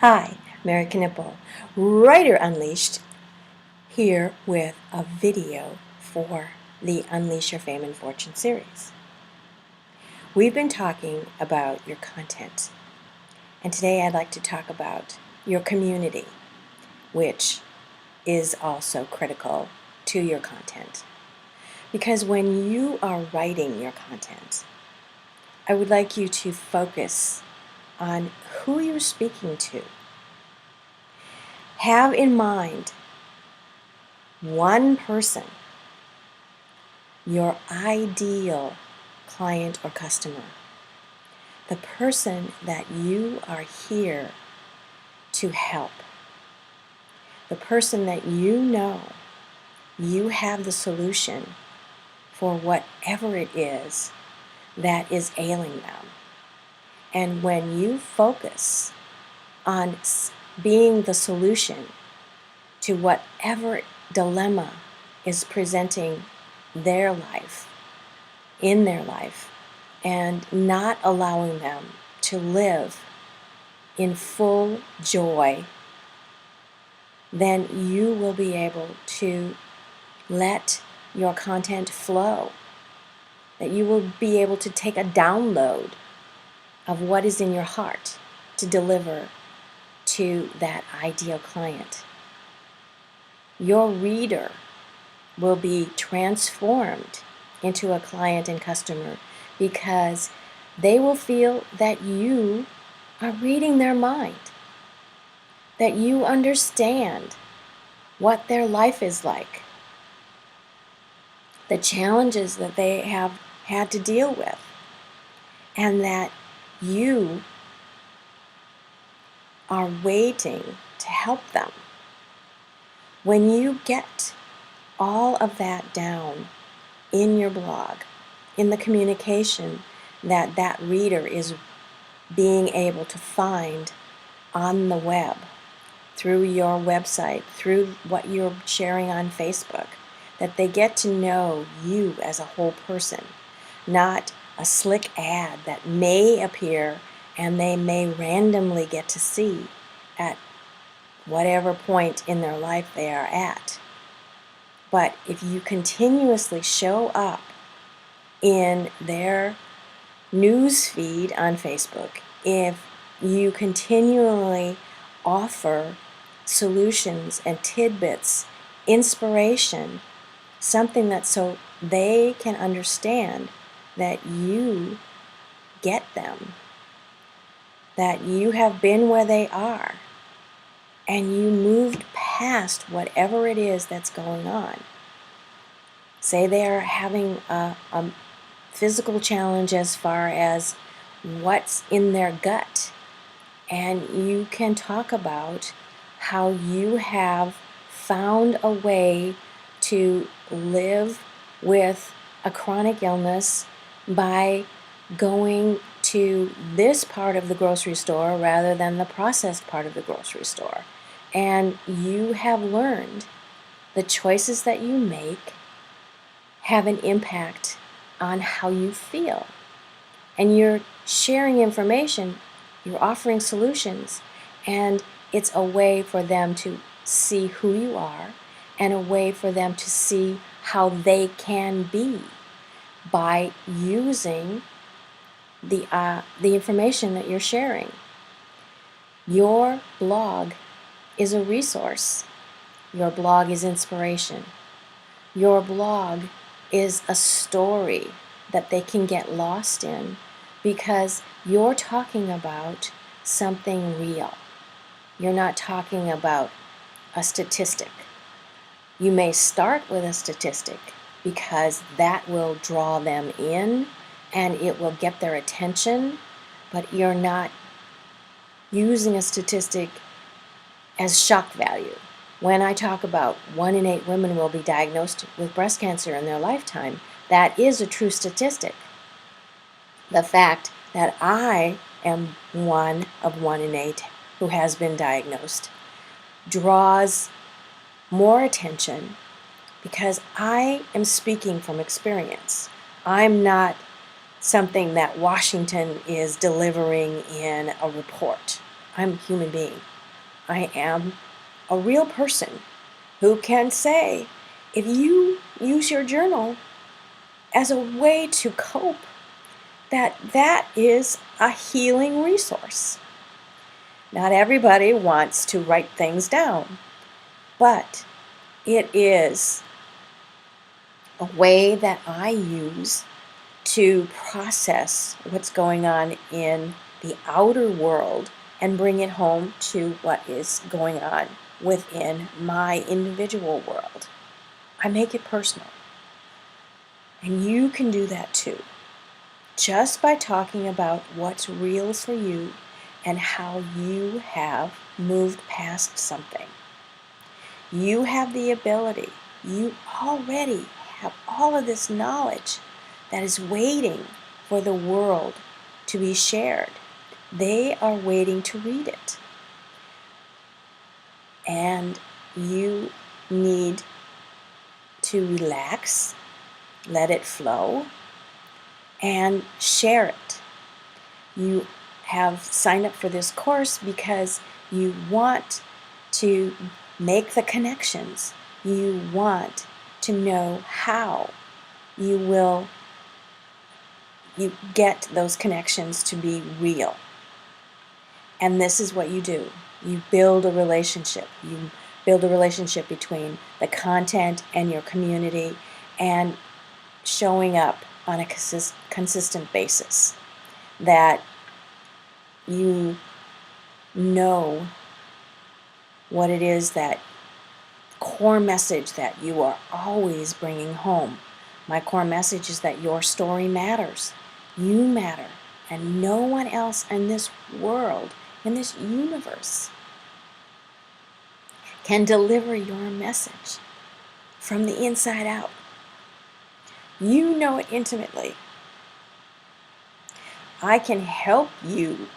Hi, Mary Knippel, Writer Unleashed, here with a video for the Unleash Your Fame and Fortune series. We've been talking about your content, and today I'd like to talk about your community, which is also critical to your content. Because when you are writing your content, I would like you to focus on who you're speaking to. Have in mind one person, your ideal client or customer, the person that you are here to help, the person that you know you have the solution for whatever it is that is ailing them. And when you focus on being the solution to whatever dilemma is presenting their life, in their life, and not allowing them to live in full joy, then you will be able to let your content flow, that you will be able to take a download of what is in your heart to deliver to that ideal client. Your reader will be transformed into a client and customer because they will feel that you are reading their mind, that you understand what their life is like, the challenges that they have had to deal with, and that you are waiting to help them. When you get all of that down in your blog, in the communication that that reader is being able to find on the web, through your website, through what you're sharing on Facebook, that they get to know you as a whole person, not a slick ad that may appear and they may randomly get to see at whatever point in their life they are at. But if you continuously show up in their news feed on Facebook, if you continually offer solutions and tidbits, inspiration, something that so they can understand that you get them, that you have been where they are, and you moved past whatever it is that's going on. Say they are having a physical challenge as far as what's in their gut, and you can talk about how you have found a way to live with a chronic illness by going to this part of the grocery store rather than the processed part of the grocery store. And you have learned the choices that you make have an impact on how you feel. And you're sharing information, you're offering solutions, and it's a way for them to see who you are and a way for them to see how they can be by using the information that you're sharing. Your blog is a resource. Your blog is inspiration. Your blog is a story that they can get lost in because you're talking about something real. You're not talking about a statistic. You may start with a statistic because that will draw them in and it will get their attention, but you're not using a statistic as shock value. When I talk about 1 in 8 women will be diagnosed with breast cancer in their lifetime, that is a true statistic. The fact that I am one of 1 in 8 who has been diagnosed draws more attention because I am speaking from experience. I'm not something that Washington is delivering in a report. I'm a human being. I am a real person who can say, if you use your journal as a way to cope, that is a healing resource. Not everybody wants to write things down, but it is a way that I use to process what's going on in the outer world and bring it home to what is going on within my individual world. I make it personal. And you can do that too. Just by talking about what's real for you and how you have moved past something. You have the ability, you already have all of this knowledge that is waiting for the world to be shared. They are waiting to read it. And you need to relax, let it flow, and share it. You have signed up for this course because you want to make the connections. You want to know how you get those connections to be real. And this is what you do. You build a relationship. You build a relationship between the content and your community and showing up on a consistent basis. That you know what it is, that core message that you are always bringing home. My core message is that your story matters. You matter. And no one else in this world, in this universe, can deliver your message from the inside out. You know it intimately. I can help you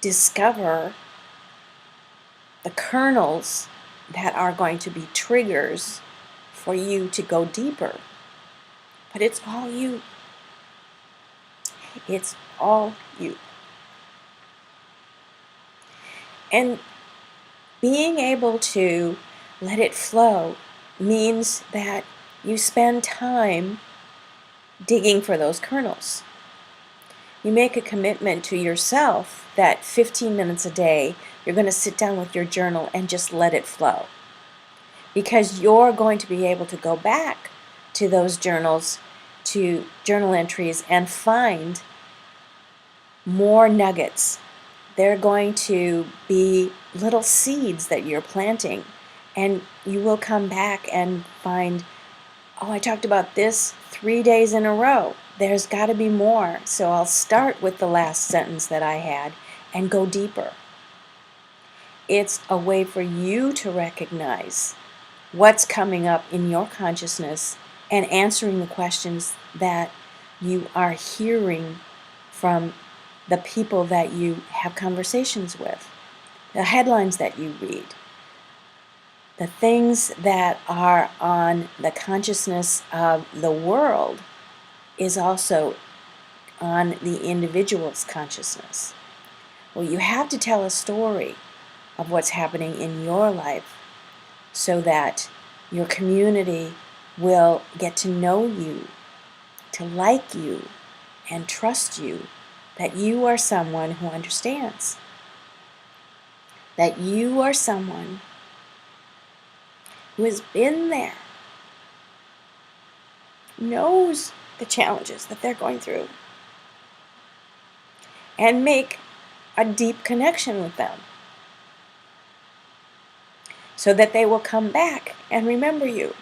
discover the kernels that are going to be triggers for you to go deeper. But it's all you. It's all you. And being able to let it flow means that you spend time digging for those kernels. You make a commitment to yourself that 15 minutes a day, you're going to sit down with your journal and just let it flow. Because you're going to be able to go back to those journals, to journal entries, and find more nuggets. They're going to be little seeds that you're planting. And you will come back and find, oh, I talked about this 3 days in a row. There's got to be more. So I'll start with the last sentence that I had and go deeper. It's a way for you to recognize what's coming up in your consciousness and answering the questions that you are hearing from the people that you have conversations with, the headlines that you read, the things that are on the consciousness of the world is also on the individual's consciousness. Well, you have to tell a story of what's happening in your life so that your community will get to know you, to like you, and trust you, that you are someone who understands, that you are someone who has been there, knows the challenges that they're going through, and make a deep connection with them so that they will come back and remember you.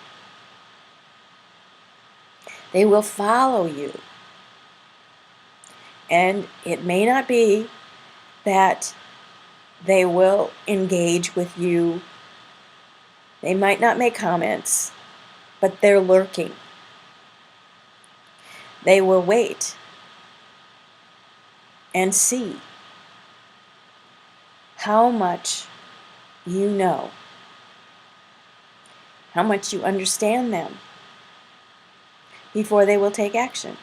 They will follow you. And it may not be that they will engage with you. They might not make comments, but they're lurking. They will wait and see how much you know, how much you understand them before they will take action.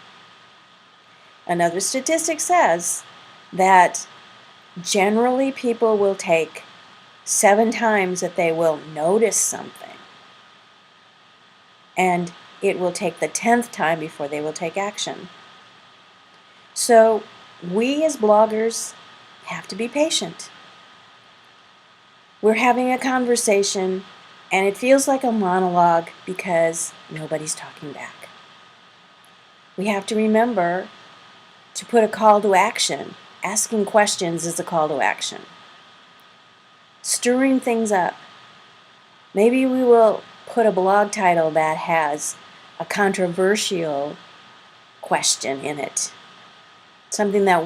Another statistic says that Generally, people will take 7 times that they will notice something, and it will take the 10th time before they will take action. So we as bloggers have to be patient. We're having a conversation and it feels like a monologue because nobody's talking back. We have to remember to put a call to action. Asking questions is a call to action. Stirring things up. Maybe we will put a blog title that has a controversial question in it. Something that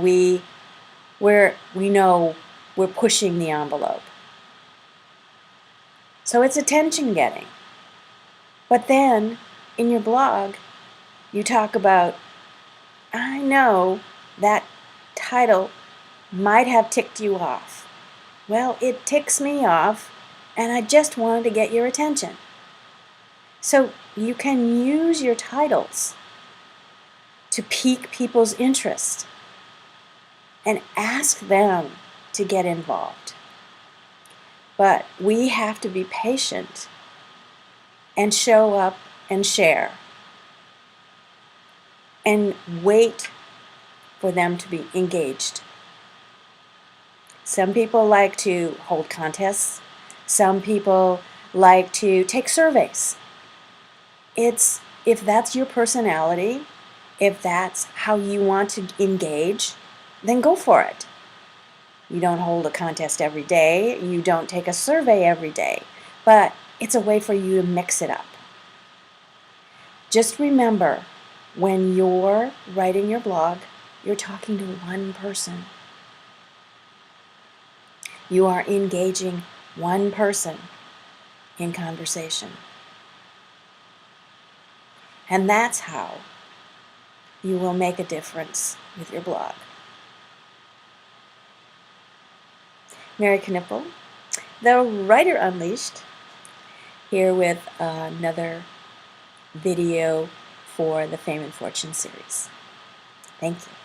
where we know we're pushing the envelope. So it's attention getting. But then in your blog, you talk about, I know that title might have ticked you off. Well, it ticks me off, and I just wanted to get your attention. So you can use your titles to pique people's interest and ask them to get involved. But we have to be patient and show up and share and wait for them to be engaged. Some people like to hold contests. Some people like to take surveys. If that's your personality, if that's how you want to engage, then go for it. You don't hold a contest every day. You don't take a survey every day. But it's a way for you to mix it up. Just remember, when you're writing your blog, you're talking to one person. You are engaging one person in conversation. And that's how you will make a difference with your blog. Mary Knippel, the Writer Unleashed, here with another video for the Fame and Fortune series. Thank you.